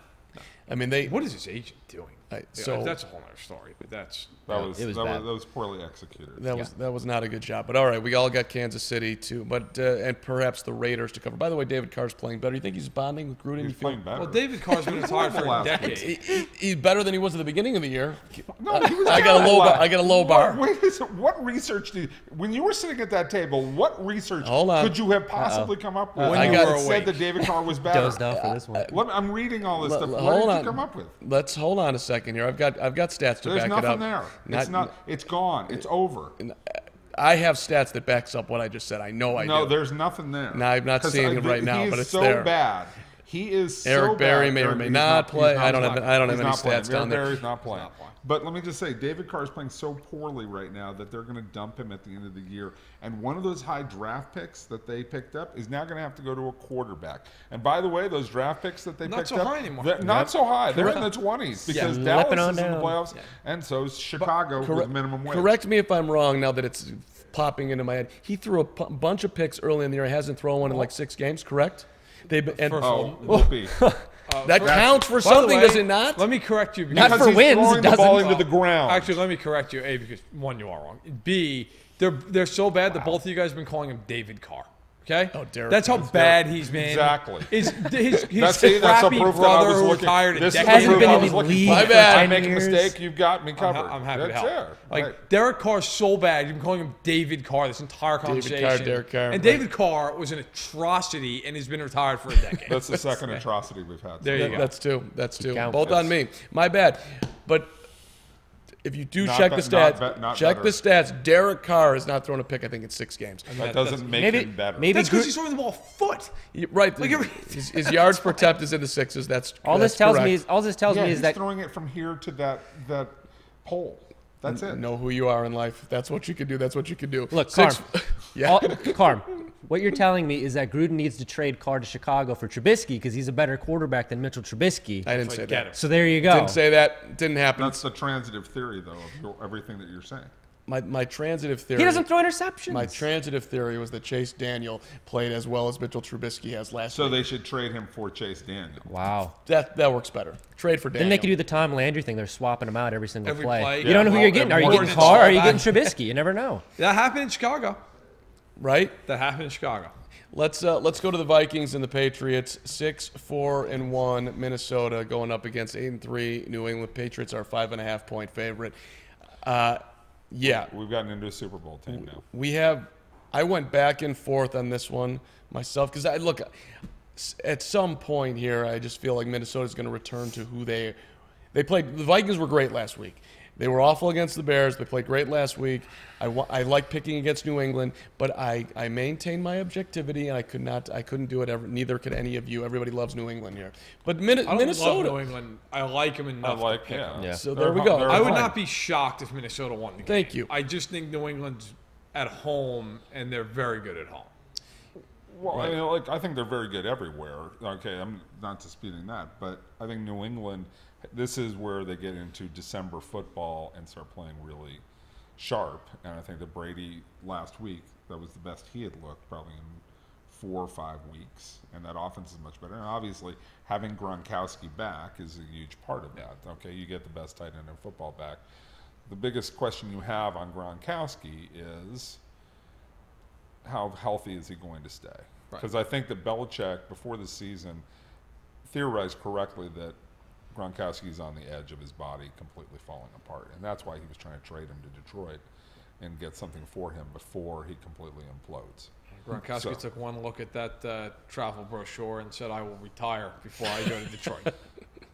I mean, they. What is his agent doing? So that's a whole other story. But that's That was bad. that was poorly executed. That was not a good job. But all right, we all got Kansas City too, but and perhaps the Raiders to cover. By the way, David Carr's playing better. You think he's bonding with Gruden? He's playing better. well. David Carr's been retired for a Last decade. He's better than he was at the beginning of the year. No, he was I got a low bar. I got a low bar. What research did when you were sitting at that table? What research Hold on. could you have possibly come up with? When I you got- were It awake. said that David Carr was better. Dozed off for this one. I'm reading all this stuff. What Hold did on. you come up with? Let's hold on a second here. I've got stats to There's back it nothing up. there. It's not. It's gone. It's over. I have stats that backs up what I just said. I know I No, do. there's nothing there. No, I'm not 'Cause seeing it right now, he but is it's so there. bad. He is Eric so Berry bad. may or Eric- may he's not play. he's I don't not have playing. any He's not stats playing. down there. Eric Berry's not playing. not playing. But let me just say, David Carr is playing so poorly right now that they're going to dump him at the end of the year. And one of those high draft picks that they picked up is now going to have to go to a quarterback. And by the way, those draft picks that they Not picked so up, high anymore. they're not so high. They're in the 20s because Yeah. Dallas Slipping on is in the down. playoffs, and so is Chicago with minimum wage. Correct me if I'm wrong. Now that it's popping into my head, he threw a bunch of picks early in the year. He hasn't thrown one in like 6 games. Correct? Oh, whoopee. That counts for By the something, way, does it not? Let me correct you. Not Because for he's wins, throwing it the ball doesn't. into the ground. Actually, let me correct you. A, because one, you are wrong. B, they're so bad that both of you guys have been calling him David Carr. Okay? Oh, Derek That's how Carr. bad he's been. Exactly. His That's a crappy proof that I brother was who looking. retired a This is decade the Hasn't proof been I in was the looking league for. My for bad. 10 I make a years. mistake, you've got me covered. I'm happy to That's help. there. Like Right. Derek Carr's so bad. You've been calling him David Carr this entire conversation. Derek Carr, And right. David Carr was an atrocity and he's been retired for a decade. That's the second atrocity we've had. There you go. That's two. That's two. Count. Both on me. My bad. But if you do Not check be- the not stats, be- not check better. the stats. Derek Carr has not thrown a pick, I think, in 6 games. That doesn't make maybe- him better. maybe That's because Gru- he's throwing the ball a foot. Right. Like his yards per attempt is in the 6s. That's All that's this tells correct. me is Yeah, he's that throwing it from here to that pole. That's it. Know who you are in life. If that's what you can do. That's what you can do. look, Six- Carm. Yeah. Carm, what you're telling me is that Gruden needs to trade Carr to Chicago for Trubisky because he's a better quarterback than Mitchell Trubisky. I didn't say Get that. him. So there you go. Didn't say that. Didn't happen. That's the transitive theory, though, of everything that you're saying. My transitive theory. He doesn't throw interceptions. My transitive theory was that Chase Daniel played as well as Mitchell Trubisky has last So week. they should trade him for Chase Daniel. Wow. That works better. Trade for Daniel. Then they could do the Tom Landry thing. They're swapping him out every single Every play. play. You don't know who Yeah, you're getting. Are you more getting than Carr? Or are you that. getting Trubisky? You never know. That happened in Chicago. right? That happened in Chicago. Let's go to the Vikings and the Patriots. 6-4-1 Minnesota going up against 8-3 New England. Patriots are 5.5 point favorite. Yeah, We've gotten into a Super Bowl team now. we have. I went back and forth on this one myself because I look at some point here. I just feel like Minnesota's going to return to who they played. The Vikings were great last week. They were awful against the Bears. They played great last week. I like picking against New England, but I maintained my objectivity, and I couldn't do it ever. Neither could any of you. Everybody loves New England here, but I don't Minnesota. love New England. I like them enough to pick them. Yeah. So there we go. I would Fine. not be shocked if Minnesota won the game. Thank you. I just think New England's at home, and they're very good at home. Well, I mean, I think they're very good everywhere. Okay, I'm not disputing that, but I think New England, this is where they get into December football and start playing really sharp. And I think that Brady last week, that was the best he had looked probably in 4 or 5 weeks, and that offense is much better. And obviously, having Gronkowski back is a huge part of that. Okay, you get the best tight end in football back. The biggest question you have on Gronkowski is how healthy is he going to stay? Because I think that Belichick, before the season, theorized correctly that Gronkowski's on the edge of his body completely falling apart. And that's why he was trying to trade him to Detroit and get something for him before he completely implodes. Gronkowski took one look at that travel brochure and said, "I will retire before I go to Detroit."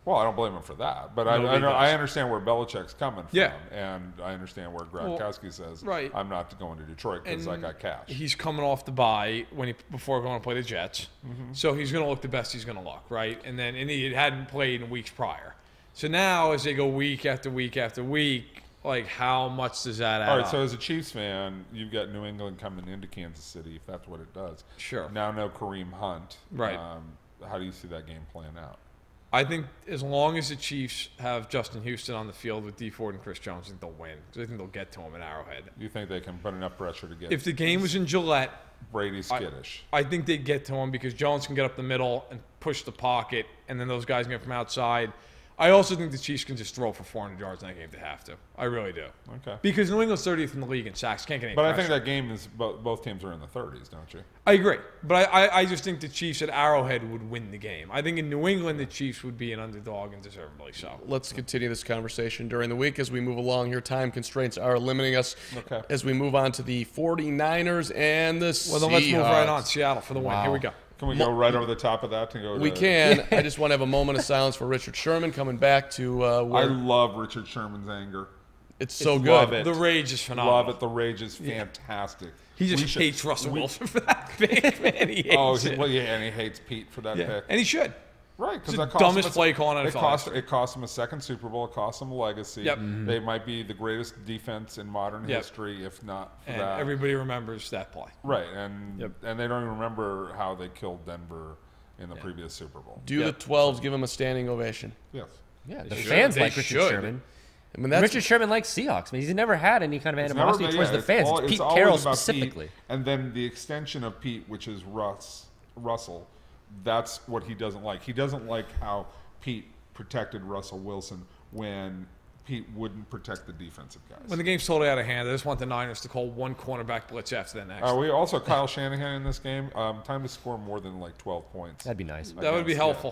Well, I don't blame him for that, but Nobody does. I understand where Belichick's coming from, Yeah. and I understand where Gronkowski says, right. "I'm not going to Detroit because I And got cash." He's coming off the bye before going to play the Jets, so he's going to look the best he's going to look, right? And he hadn't played in weeks prior, so now as they go week after week after week, like how much does that add All right, up? so as a Chiefs fan, you've got New England coming into Kansas City, if that's what it does. Sure. Now no Kareem Hunt. Right. How do you see that game playing out? I think as long as the Chiefs have Justin Houston on the field with D Ford and Chris Jones, I think they'll win because I think they'll get to him at Arrowhead. Do you think they can put enough pressure to get If the game was in Gillette, Brady skittish? I think they'd get to him because Jones can get up the middle and push the pocket, and then those guys can get from outside. I also think the Chiefs can just throw for 400 yards in that game if they have to. I really do. Okay. Because New England's 30th in the league in sacks. Can't get any But I pressure. think that game is both teams are in the 30s, don't you? I agree. But I just think the Chiefs at Arrowhead would win the game. I think in New England, the Chiefs would be an underdog and deservedly so. Let's continue this conversation during the week as we move along here. Time constraints are limiting us as we move on to the 49ers and the Seahawks. Well, then let's move right on. Seattle for the win. Here we go. Can we go right over the top of that to go? We can. I just want to have a moment of silence for Richard Sherman coming back to I where love Richard Sherman's anger. it's so love good. it. The rage is phenomenal. Love it. The rage is fantastic. He just We should- hates Russell Wilson for that pick, man. He hates it. Well, yeah, and he hates Pete for that pick. And he should. Right, It's because the that cost dumbest him play call in NFL it cost him a second Super Bowl. It cost him a legacy. Yep. They might be the greatest defense in modern history, if not for And that. everybody remembers that play. Right, and they don't even remember how they killed Denver in the previous Super Bowl. Do the 12s give him a standing ovation? Yes. Yeah, the should. fans They like Richard should. Sherman. I mean, that's Richard Sherman likes Seahawks. I mean, he's never had any kind of animosity Never- towards yeah, the fans. it's It's Pete always Carroll about Pete, specifically. and then the extension of Pete, which is Russell. That's what he doesn't like. He doesn't like how Pete protected Russell Wilson when Pete wouldn't protect the defensive guys. When the game's totally out of hand, I just want the Niners to call one cornerback blitz after the next. We also Kyle Shanahan in this game. Time to score more than like 12 points. That'd be nice. That would be against helpful.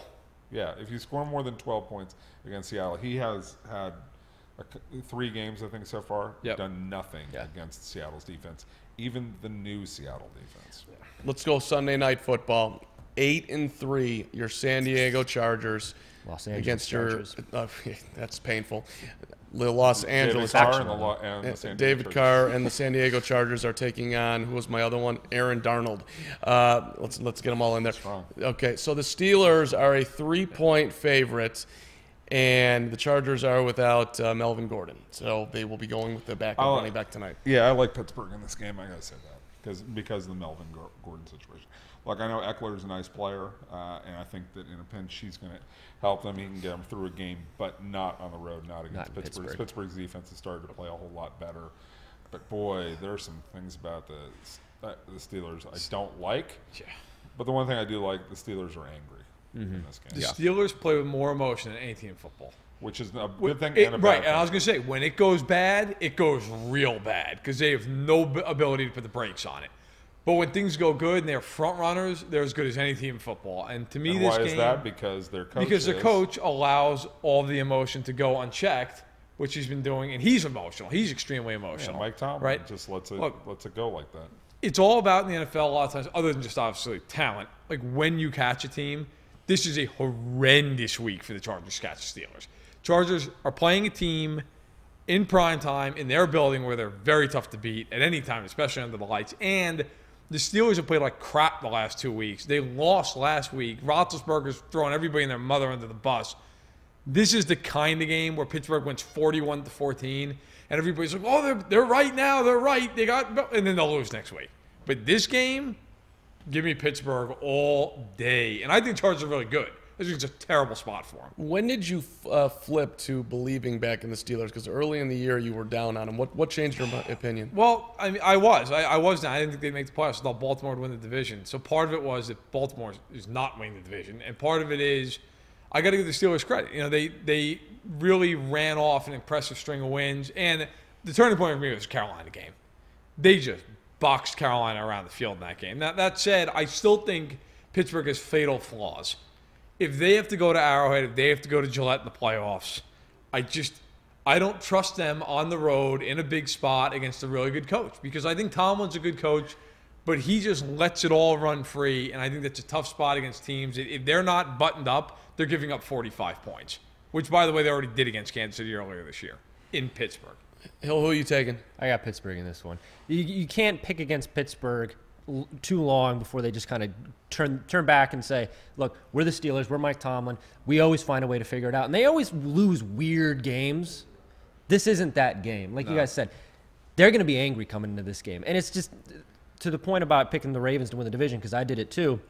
Seattle. Yeah, if you score more than 12 points against Seattle, he has had 3 games I think so far. Yep. Done nothing against Seattle's defense, even the new Seattle defense. Let's go Sunday Night Football. 8-3, your San Diego Chargers Los Angeles against Chargers. your. That's painful. The Los Angeles David Carr Chargers. and the San Diego David Chargers. Carr and the San Diego Chargers are taking on, who was my other one? Aaron Darnold. Let's get them all in there. Strong. Okay, so the Steelers are a 3-point favorite, and the Chargers are without Melvin Gordon. So they will be going with the backup running back tonight. Yeah, I like Pittsburgh in this game. I gotta say that because of the Melvin Gordon situation. Like I know Eckler's a nice player, and I think that in a pinch he's going to help them. He can get them through a game, but not on the road, not against Not in Pittsburgh. Pittsburgh. Pittsburgh's defense has started to play a whole lot better. But boy, there are some things about the Steelers I don't like. Yeah. But the one thing I do like, the Steelers are angry in this game. The Steelers play with more emotion than any team in football. Which is a good thing and a bad Right, thing. and I was going to say, when it goes bad, it goes real bad because they have no ability to put the brakes on it. But when things go good and they're front runners, they're as good as any team in football. And to me, And this why game, is that? Because their coach the coach allows all the emotion to go unchecked, which he's been doing, and he's emotional. He's extremely emotional. Mike Tomlin right? just lets it go like that. It's all about in the NFL a lot of times, other than just obviously talent. Like when you catch a team, this is a horrendous week for the Chargers to catch the Steelers. Chargers are playing a team in prime time in their building where they're very tough to beat at any time, especially under the lights. And the Steelers have played like crap the last 2 weeks. They lost last week. Roethlisberger's throwing everybody and their mother under the bus. This is the kind of game where Pittsburgh wins 41-14, and everybody's like, "Oh, they're right now. They're right. They got," and then they'll lose next week. But this game, give me Pittsburgh all day, and I think Chargers are really good. I think it's a terrible spot for them. When did you flip to believing back in the Steelers? Because early in the year you were down on them. What changed your opinion? Well, I mean, I was down. I didn't think they'd make the playoffs. I thought Baltimore would win the division. So part of it was that Baltimore is not winning the division, and part of it is I got to give the Steelers credit. You know, they really ran off an impressive string of wins, and the turning point for me was the Carolina game. They just boxed Carolina around the field in that game. Now, that said, I still think Pittsburgh has fatal flaws. If they have to go to Arrowhead, if they have to go to Gillette in the playoffs, I don't trust them on the road in a big spot against a really good coach, because I think Tomlin's a good coach, but he just lets it all run free, and I think that's a tough spot against teams. If they're not buttoned up, they're giving up 45 points, which, by the way, they already did against Kansas City earlier this year in Pittsburgh. Hill, who are you taking? I got Pittsburgh in this one. You can't pick against Pittsburgh too long before they just kind of turn back and say, look, we're the Steelers, we're Mike Tomlin, we always find a way to figure it out. And they always lose weird games. This isn't that game. Like you guys said, they're going to be angry coming into this game. And it's just to the point about picking the Ravens to win the division, because I did it too.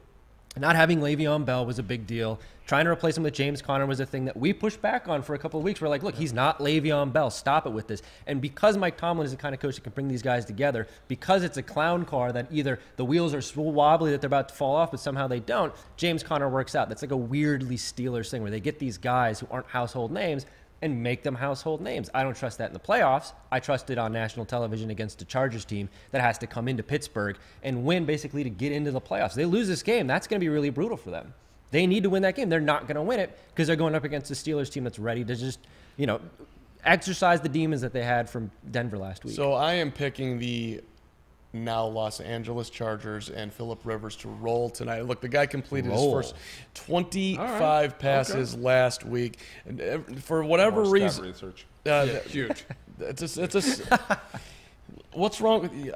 Not having Le'Veon Bell was a big deal. Trying to replace him with James Conner was a thing that we pushed back on for a couple of weeks. We're like, look, he's not Le'Veon Bell. Stop it with this. And because Mike Tomlin is the kind of coach that can bring these guys together, because it's a clown car that either the wheels are so wobbly that they're about to fall off, but somehow they don't, James Conner works out. That's like a weirdly Steelers thing where they get these guys who aren't household names and make them household names. I don't trust that in the playoffs. I trust it on national television against a Chargers team that has to come into Pittsburgh and win basically to get into the playoffs. If they lose this game, that's going to be really brutal for them. They need to win that game. They're not going to win it because they're going up against the Steelers team that's ready to just, exercise the demons that they had from Denver last week. So I am picking the now Los Angeles Chargers and Phillip Rivers to roll tonight. Look, the guy completed his first 25 passes last week. And for whatever More reason, stat research. Huge. What's wrong with you?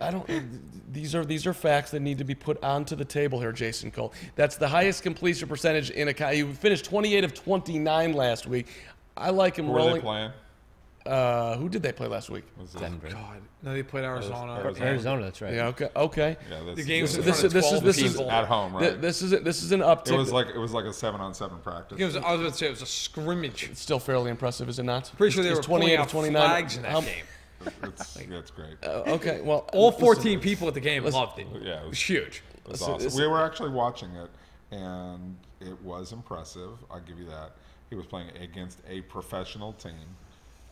These are facts that need to be put onto the table here, Jason Cole. That's the highest completion percentage in a. He finished 28 of 29 last week. I like him Who rolling. are they playing? Who did they play last week? Was it Denver. God, no, they played Arizona. Arizona, that's right. Yeah. Okay. Yeah, The game was in This front is- of 12 this is- people. at home, right? This is an uptick. It was like a 7-on-7 practice. I was about to say it was a scrimmage. It's still fairly impressive, is it not? Pretty sure they It's were pulling 28 of out 29. flags in that How- game. It's great. Okay, well, All 14 people at the game loved it. Yeah, It was huge. It was So awesome. this- We were actually watching it, and it was impressive. I'll give you that. He was playing against a professional team.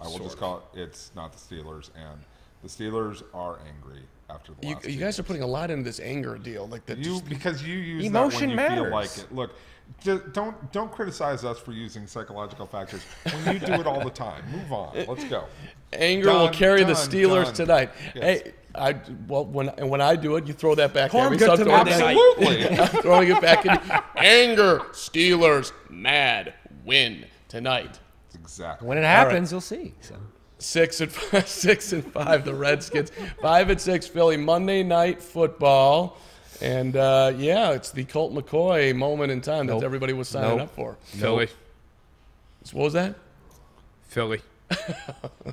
I will just call it. It's not the Steelers, and the Steelers are angry after the last. You guys are putting a lot into this anger deal, like that. Because you use Emotion that when you feel matters. like it. Look, just don't criticize us for using psychological factors when you do it all the time. Move on. Let's go. Anger will carry the Done, Steelers done. tonight. Yes. Hey, when I do it, you throw that back at Harm me. good So I'm to throwing, Monday night. Absolutely. I'm throwing it back at you. Anger, Steelers, mad, win tonight. Exactly. When it happens, you'll see. So. 6-5, the Redskins. 5-6, Philly. Monday Night Football, and it's the Colt McCoy moment in time that everybody was signing up for. Philly. What was that? Philly.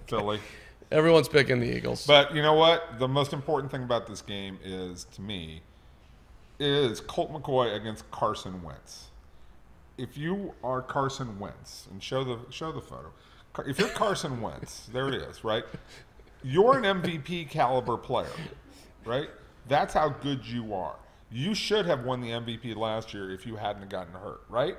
Philly. Everyone's picking the Eagles. But you know what? The most important thing about this game is, to me, is Colt McCoy against Carson Wentz. If you are Carson Wentz, and show the photo. If you're Carson Wentz, there it is, right? You're an MVP caliber player, right? That's how good you are. You should have won the MVP last year if you hadn't gotten hurt, right?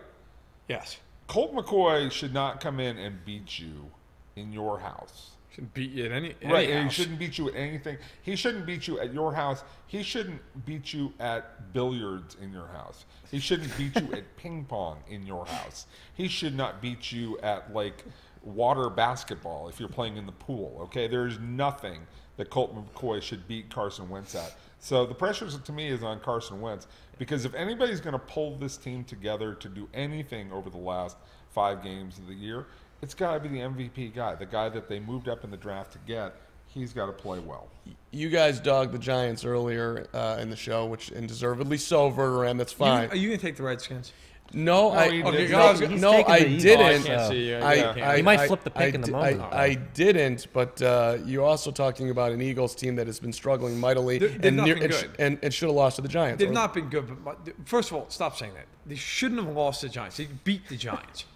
Yes. Colt McCoy should not come in and beat you in your house. Shouldn't beat you at any Right, and he house. shouldn't beat you at anything. He shouldn't beat you at your house. He shouldn't beat you at billiards in your house. He shouldn't beat you at ping pong in your house. He should not beat you at, like, water basketball if you're playing in the pool, okay? There's nothing that Colt McCoy should beat Carson Wentz at. So the pressure, to me, is on Carson Wentz, because if anybody's going to pull this team together to do anything over the last 5 games of the year, it's got to be the MVP guy, the guy that they moved up in the draft to get. He's got to play well. You guys dogged the Giants earlier in the show, and deservedly so, Verderame. That's fine. Are you going to take the Redskins? No, I he no, didn't. no, He's no, taking I the Eagles, didn't. so- Can't see you. I He might flip the pick in the moment. I didn't, but you're also talking about an Eagles team that has been struggling mightily They've not been good. and should have lost to the Giants. They've not been good. But first of all, stop saying that. They shouldn't have lost to the Giants. They beat the Giants.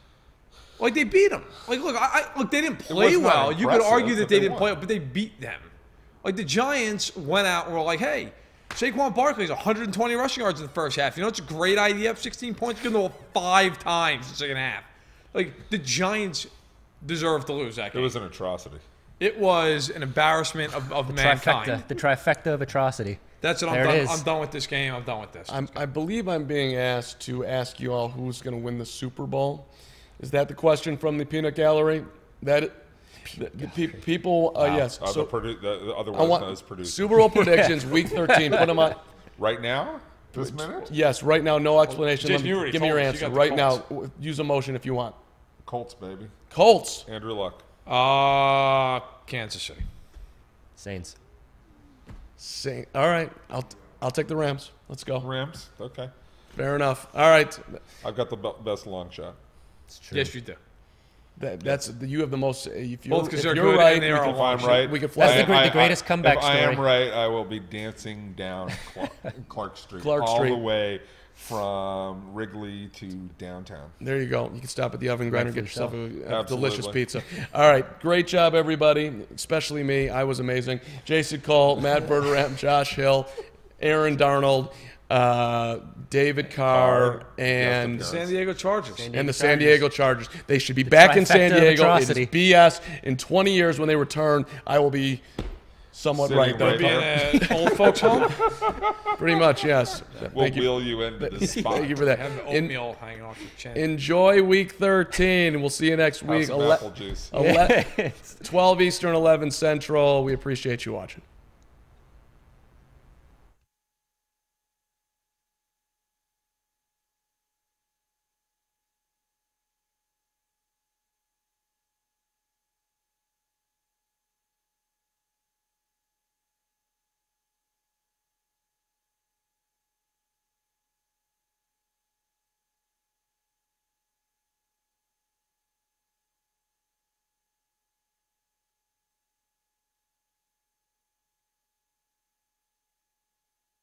Like, they beat them. Like, look, they didn't play was not well. You could impressive, argue that but they they didn't play won. well, but they beat them. Like, the Giants went out and were like, hey, Saquon Barkley's 120 rushing yards in the first half. You know, it's a great idea. Up 16 points, give them the ball 5 times in the second half. Like, the Giants deserve to lose that It game. was an atrocity. It was an embarrassment of mankind. The trifecta of atrocity. That's what I'm There done. it is. I'm done with this game. I'm done with this. I believe I'm being asked to ask you all who's going to win the Super Bowl. Is that the question from the peanut gallery? People, yes. The So other I one want is produced. Super Bowl predictions, Week 13. Put them on. Right now? This minute? Yes, right now, no explanation. Jason, Let me- you already give me your told us. answer You got the right now. Colts. Use a motion if you want. Colts, baby. Colts. Andrew Luck. Kansas City. Saints. All right, I'll take the Rams. Let's go. Rams. Okay. Fair enough. All right, I've got the best long shot. It's true. Yes, you do. that's you have the most. If you're, Both because if they're you're good right, and they we are can- If I'm long right, we could That's fly the greatest comeback If I am story. right, I will be dancing down Clark Street. Clark all Street. the way from Wrigley to downtown. There you go. You can stop at the oven grinder and get yourself a delicious Absolutely. pizza. All right. Great job, everybody, especially me. I was amazing. Jason Cole, Matt Verderame, Josh Hill, Aaron Darnold, David Carr, and San Diego Chargers. the San Diego Chargers. They should be back in San trifecta of Diego. It is atrocity. BS. In 20 years, when they return, I will be somewhat Sitting right there. right Be in an old folks' home. Pretty much, yes. We'll Thank you. wheel you into the spot. Thank you for that. Have the oatmeal hanging off your chin. Enjoy Week 13. We'll see you next Have week. some apple juice. 12 Eastern, 11 Central. We appreciate you watching.